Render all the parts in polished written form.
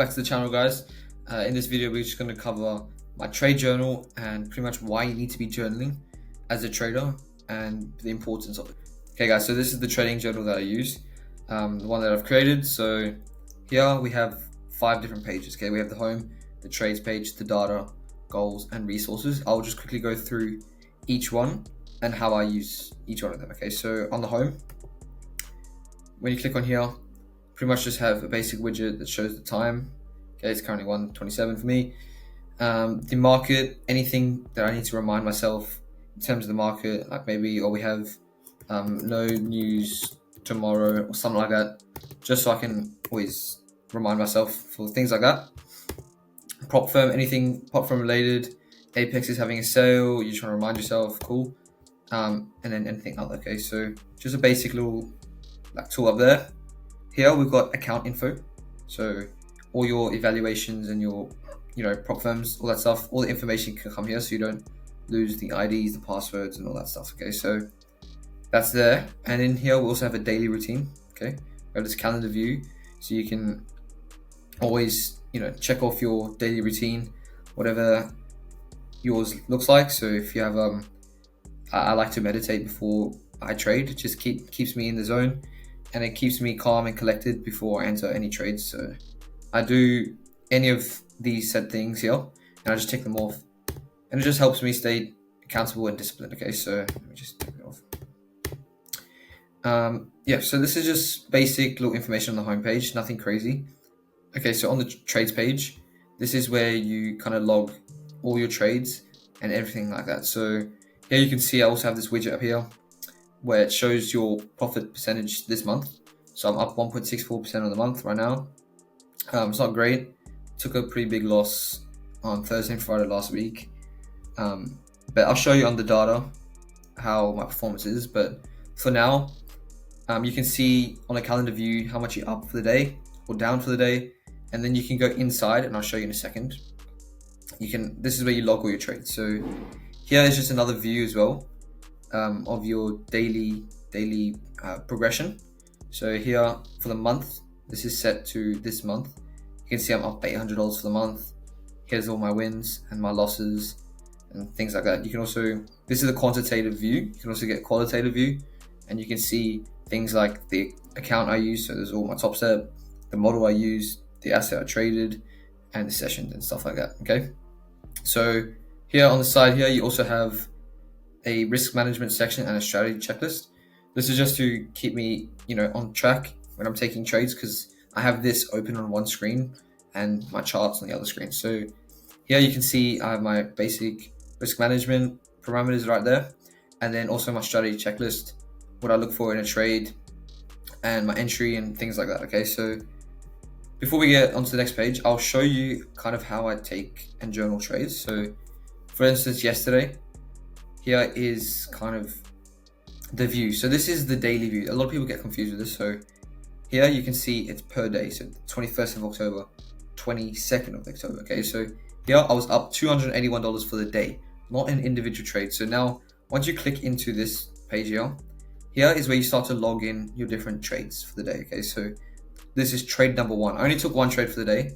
back to the channel, guys. In this video we're just going to cover my trade journal and pretty much why you need to be journaling as a trader and the importance of it. Okay guys, so this is the trading journal that I use, the one that I've created. So here we have 5 different pages. Okay, we have the home, the trades page, the data, goals and resources. I'll just quickly go through each one and how I use each one of them. Okay, so on the home, when you click on here, pretty much just have a basic widget that shows the time. Okay, it's currently 1:27 for me. The market, anything that I need to remind myself in terms of the market, like maybe, we have no news tomorrow or something like that, just so I can always remind myself for things like that. Prop firm, anything prop firm related. Apex is having a sale, you're trying to remind yourself, cool. And then anything other. Okay, so just a basic little tool up there. Here we've got account info, so all your evaluations and your prop firms, all that stuff, all the information can come here, so you don't lose the IDs, the passwords and all that stuff. Okay, so that's there. And in here we also have a daily routine. Okay, we have this calendar view, so you can always check off your daily routine, whatever yours looks like. So if you have I like to meditate before I trade. It just keeps me in the zone, and it keeps me calm and collected before I enter any trades. So I do any of these set things here, and I just tick them off, and it just helps me stay accountable and disciplined. Okay, so let me just take it off. Yeah, so this is just basic little information on the homepage, nothing crazy. Okay, so on the trades page, this is where you kind of log all your trades and everything like that. So here you can see I also have this widget up here where it shows your profit percentage this month. So I'm up 1.64% on the month right now. It's not great. Took a pretty big loss on Thursday and Friday last week. But I'll show you on the data how my performance is. But for now, you can see on a calendar view how much you're up for the day or down for the day. And then you can go inside, and I'll show you in a second. This is where you log all your trades. So here is just another view as well of your daily progression. So here for the month, this is set to this month. You can see I'm up $800 for the month. Here's all my wins and my losses and things like that. You can also, this is a quantitative view. You can also get a qualitative view, and you can see things like the account I use. So there's all my top step, the model I use, the asset I traded, and the sessions and stuff like that. Okay, so here on the side here, you also have a risk management section and a strategy checklist. This is just to keep me, on track when I'm taking trades, because I have this open on one screen and my charts on the other screen. So here you can see I have my basic risk management parameters right there, and then also my strategy checklist, what I look for in a trade, and my entry and things like that. Okay, so before we get onto the next page, I'll show you kind of how I take and journal trades. So for instance, yesterday, here is kind of the view. So this is the daily view. A lot of people get confused with this. So here you can see it's per day. So 21st of October, 22nd of October. Okay, so here I was up $281 for the day, not an individual trade. So now once you click into this page here is where you start to log in your different trades for the day. Okay, so this is trade number 1. I only took one trade for the day,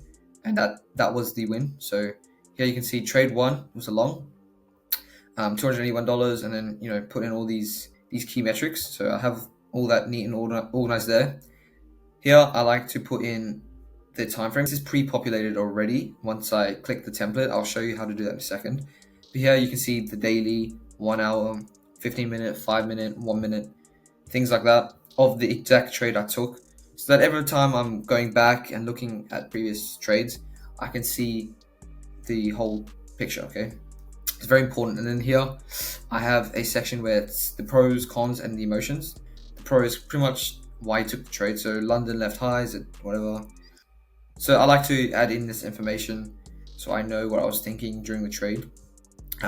and that was the win. So here you can see trade 1 was a long, $281, and then put in all these key metrics. So I have all that neat and organized there. Here I like to put in the time frame. This is pre-populated already. Once I click the template, I'll show you how to do that in a second. But here you can see the daily, 1 hour, 15 minute, 5 minute, 1 minute, things like that of the exact trade I took, so that every time I'm going back and looking at previous trades, I can see the whole picture. Okay, it's very important. And then here I have a section where it's the pros, cons, and the emotions. The pros, pretty much why you took the trade. So London left highs at whatever. So I like to add in this information so I know what I was thinking during the trade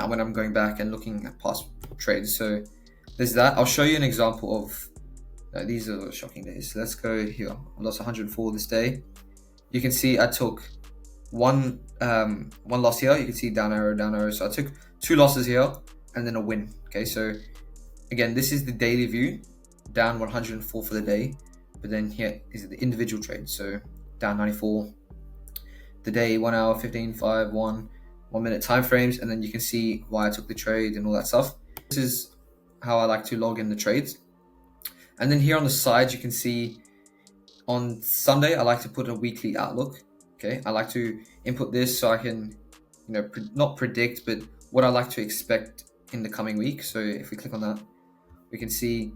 when I'm going back and looking at past trades. So there's that. I'll show you an example of these are shocking days. So let's go here. I lost 104 this day. You can see I took one loss here. You can see down arrow. So I took 2 losses here and then a win. Okay, so again, this is the daily view, down 104 for the day, but then here is the individual trade. So down 94, the day, 1 hour, 15, 5, 1 minute time frames, and then you can see why I took the trade and all that stuff. This is how I like to log in the trades. And then here on the side, you can see on Sunday, I like to put a weekly outlook. Okay, I like to input this so I can, not predict, but what I like to expect in the coming week. So if we click on that, we can see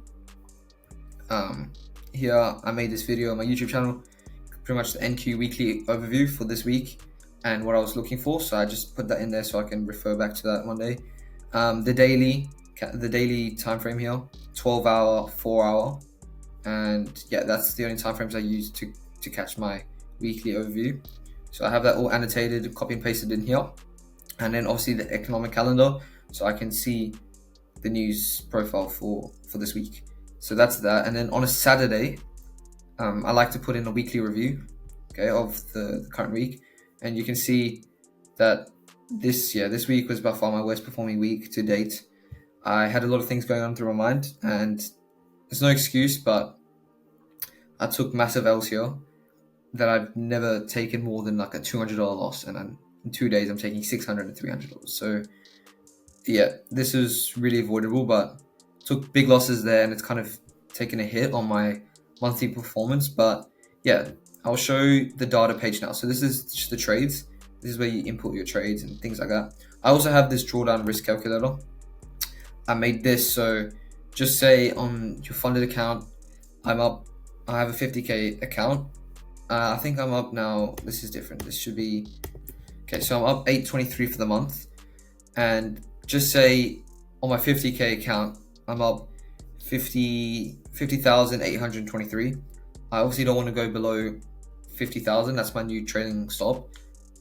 here I made this video on my YouTube channel, pretty much the NQ weekly overview for this week and what I was looking for. So I just put that in there so I can refer back to that one day. The daily time frame here, 12 hour, 4 hour, and yeah, that's the only time frames I use to catch my weekly overview. So I have that all annotated, copy and pasted in here, and then obviously the economic calendar, so I can see the news profile for this week. So that's that. And then on a Saturday, I like to put in a weekly review, okay, of the current week, and you can see that this week was by far my worst performing week to date. I had a lot of things going on through my mind, and there's no excuse, but I took massive L's here that I've never taken more than like a $200 loss, and in 2 days I'm taking $600 and $300. So yeah, this is really avoidable, but took big losses there, and it's kind of taken a hit on my monthly performance. But yeah, I'll show you the data page now. So this is just the trades. This is where you input your trades and things like that. I also have this drawdown risk calculator. I made this, so just say on your funded account, I have a 50k account. I think I'm up now. This is different. This should be okay. So I'm up 823 for the month, and just say on my 50k account, I'm up 50,823. I obviously don't want to go below 50,000. That's my new trading stop.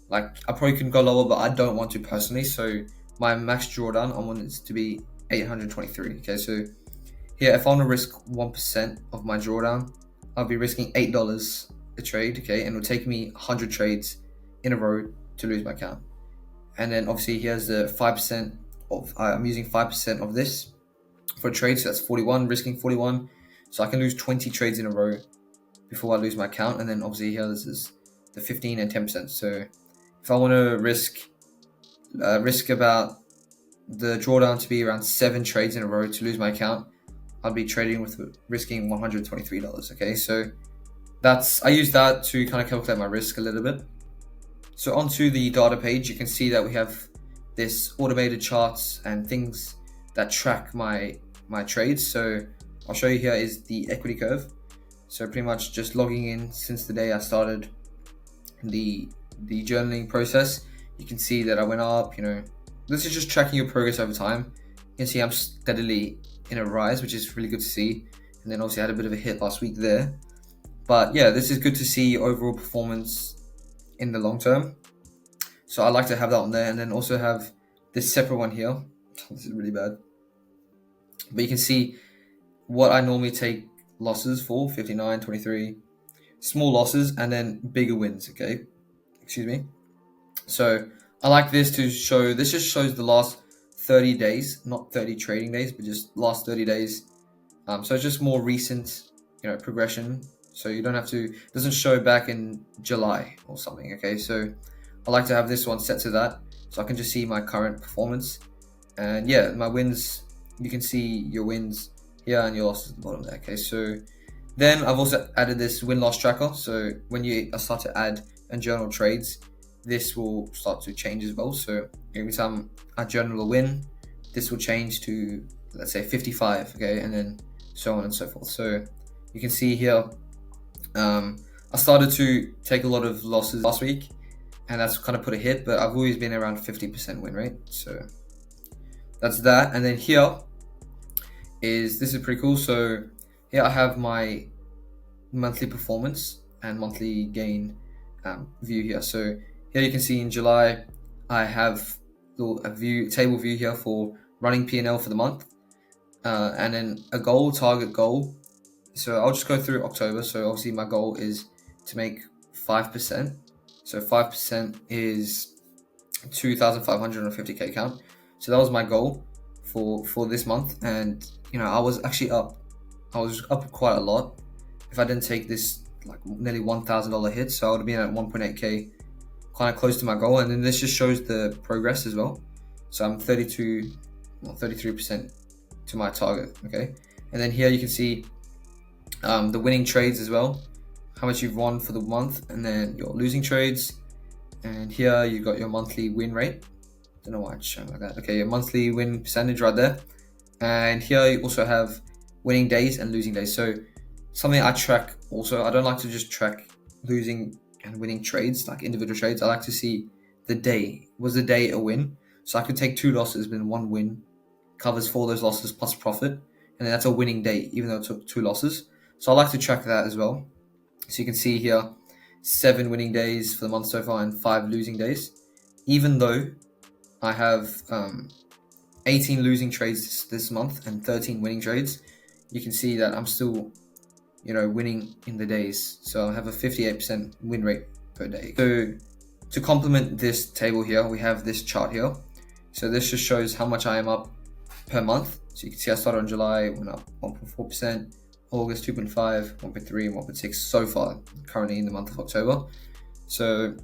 Like, I probably can go lower, but I don't want to personally. So my max drawdown, I want it to be 823. Okay, so here, if I want to risk 1% of my drawdown, I'll be risking $8 a trade. Okay, and it'll take me 100 trades in a row to lose my account. And then obviously here's the 5% of, I'm using 5% of this for a trade, so that's 41, risking 41. So I can lose 20 trades in a row before I lose my account. And then obviously here, this is the 15 and 10%. So if I want to risk about the drawdown to be around 7 trades in a row to lose my account, I'll be trading with risking $123. Okay, so I use that to kind of calculate my risk a little bit. So onto the data page, you can see that we have this automated charts and things that track my trades. So I'll show you here is the equity curve. So pretty much just logging in since the day I started the journaling process. You can see that I went up, this is just tracking your progress over time. You can see I'm steadily in a rise, which is really good to see. And then obviously I had a bit of a hit last week there. But yeah, this is good to see overall performance in the long term. So I like to have that on there, and then also have this separate one here. This is really bad. But you can see what I normally take losses for, 59, 23, small losses, and then bigger wins, okay? Excuse me. So I like this to show, this just shows the last 30 days, not 30 trading days, but just last 30 days. So it's just more recent, progression. So you don't have to, it doesn't show back in July or something, okay? So I like to have this one set to that, so I can just see my current performance. And yeah, my wins, you can see your wins here and your losses at the bottom there, okay? So then I've also added this win-loss tracker. So when you start to add and journal trades, this will start to change as well. So every time I journal a win, this will change to, let's say, 55, okay? And then so on and so forth. So you can see here, I started to take a lot of losses last week, and that's kind of put a hit, but I've always been around 50% win rate. So that's that. And then here this is pretty cool. So here I have my monthly performance and monthly gain view here. So here you can see in July, I have a table view here for running P&L for the month, and then a target goal. So I'll just go through October. So obviously my goal is to make 5%. So 5% is 2,550k account. So that was my goal for this month. And I was actually up. I was up quite a lot. If I didn't take this like nearly $1,000 hit, so I would have been at 1.8k kind of close to my goal. And then this just shows the progress as well. So I'm 33% to my target. Okay, and then here you can see the winning trades as well, how much you've won for the month, and then your losing trades. And here you got your monthly win rate. Don't know why it's showing like that. Okay, your monthly win percentage right there. And here you also have winning days and losing days. So something I track also, I don't like to just track losing and winning trades, like individual trades. I like to see the day. Was the day a win? So I could take 2 losses, but 1 win covers for those losses plus profit. And then that's a winning day, even though it took 2 losses. So I like to track that as well. So you can see here 7 winning days for the month so far and 5 losing days. Even though I have 18 losing trades this month and 13 winning trades, you can see that I'm still, winning in the days. So I have a 58% win rate per day. So to complement this table here, we have this chart here. So this just shows how much I am up per month. So you can see I started in July, went up 1.4%, August 2.5, 1.3, and 1.6 so far, currently in the month of October. So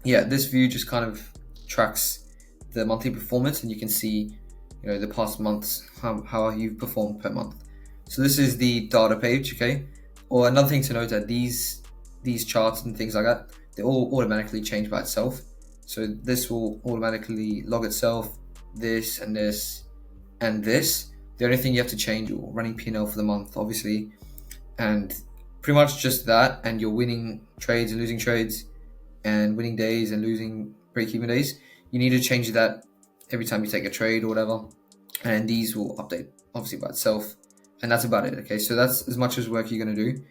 yeah, this view just kind of tracks the monthly performance, and you can see, the past months, how you've performed per month. So this is the data page, okay? Or another thing to note that these charts and things like that, they all automatically change by itself. So this will automatically log itself, this and this and this. The only thing you have to change your running P&L for the month, obviously, and pretty much just that, and your winning trades and losing trades, and winning days and losing break-even days. You need to change that every time you take a trade or whatever, and these will update obviously by itself, and that's about it. Okay, so that's as much as work you're going to do.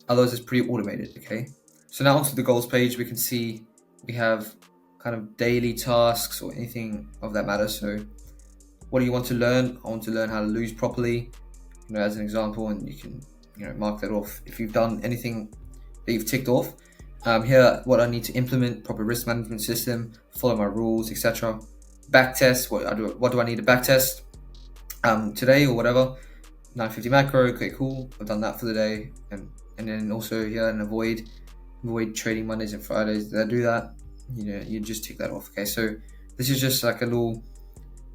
Otherwise, it's pretty automated. Okay, so now onto the goals page. We can see we have kind of daily tasks or anything of that matter. So what do you want to learn? I want to learn how to lose properly, as an example, and you can mark that off if you've done anything that you've ticked off. Here, what I need to implement: proper risk management system, follow my rules, etc. Backtest. What do I need to backtest today or whatever? 950 macro. Okay, cool. I've done that for the day, and then also here, and avoid trading Mondays and Fridays. Did I do that? You just tick that off. Okay, so this is just like a little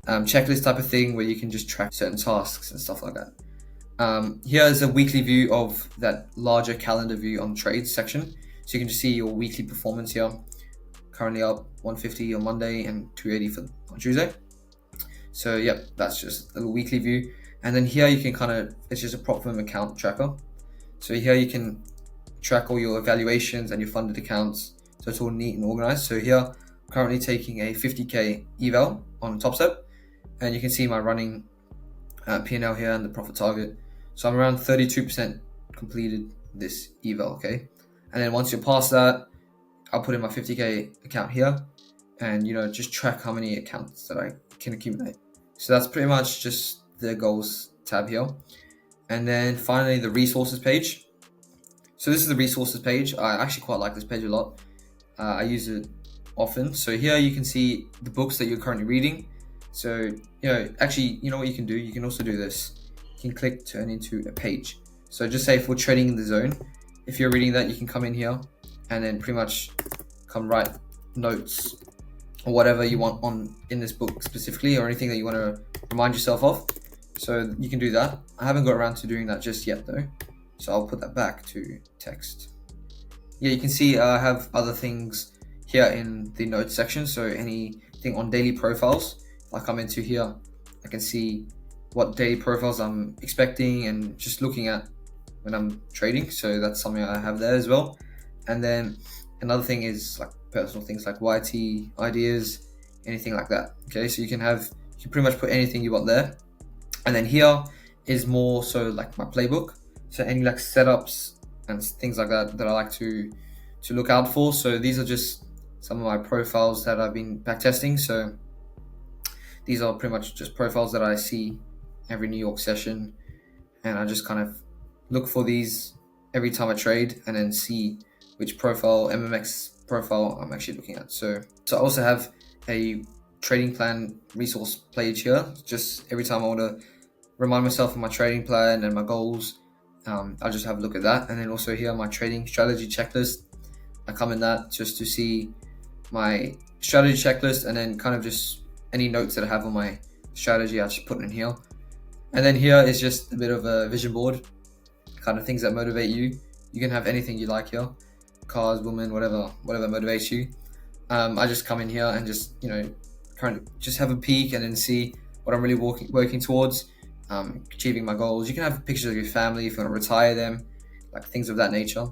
checklist type of thing where you can just track certain tasks and stuff like that. Here is a weekly view of that larger calendar view on trades section. So you can just see your weekly performance here. Currently up 150 on Monday and 280 on Tuesday. So yep, that's just a little weekly view. And then here you can it's just a prop firm account tracker. So here you can track all your evaluations and your funded accounts. So it's all neat and organized. So here, I'm currently taking a 50K eval on TopStep. And you can see my running P&L here and the profit target. So I'm around 32% completed this eval, okay? And then once you're past that, I'll put in my 50K account here and, just track how many accounts that I can accumulate. So that's pretty much just the goals tab here. And then finally, the resources page. So this is the resources page. I actually quite like this page a lot. I use it often. So here you can see the books that you're currently reading. So, actually, what you can do? You can also do this. You can click turn into a page. So just say for trading in the zone, if you're reading that, you can come in here and then pretty much come write notes or whatever you want in this book specifically, or anything that you want to remind yourself of. So you can do that. I haven't got around to doing that just yet though. So I'll put that back to text. Yeah, you can see I have other things here in the notes section. So anything on daily profiles, if I come into here, I can see what daily profiles I'm expecting and just looking at when I'm trading. So that's something I have there as well. And then another thing is like personal things like YT ideas, anything like that. Okay, so you can pretty much put anything you want there. And then here is more so like my playbook. So any like setups and things like that I like to look out for. So these are just some of my profiles that I've been backtesting. So these are pretty much just profiles that I see every New York session, and I just kind of look for these every time I trade and then see which MMX profile I'm actually looking at. So I also have a trading plan resource page here. Just every time I want to remind myself of my trading plan and my goals, I'll just have a look at that. And then also here, my trading strategy checklist. I come in that just to see my strategy checklist, and then kind of just any notes that I have on my strategy, I just put in here. And then here is just a bit of a vision board, kind of things that motivate you. You can have anything you like here, cars, women, whatever motivates you. I just come in here and just, kind of just have a peek and then see what I'm really working towards, achieving my goals. You can have pictures of your family if you want to retire them, like things of that nature.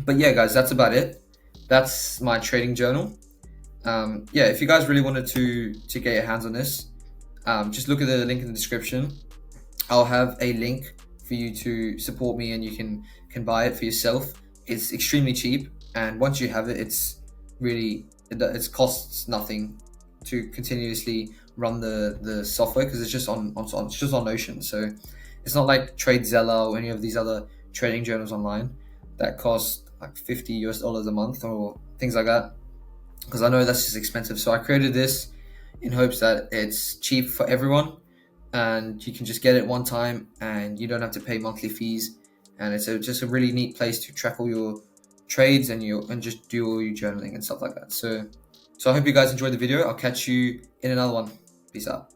But yeah, guys, that's about it. That's my trading journal. Yeah, if you guys really wanted to get your hands on this, just look at the link in the description. I'll have a link for you to support me, and you can buy it for yourself. It's extremely cheap, and once you have it, it costs nothing to continuously run the software, because it's just on Notion. So it's not like TradeZella or any of these other trading journals online that cost like $50 a month or things like that, because I know that's just expensive. So I created this in hopes that it's cheap for everyone, and you can just get it one time and you don't have to pay monthly fees. And it's just a really neat place to track all your trades and just do all your journaling and stuff like that. So I hope you guys enjoyed the video. I'll catch you in another one. Peace out.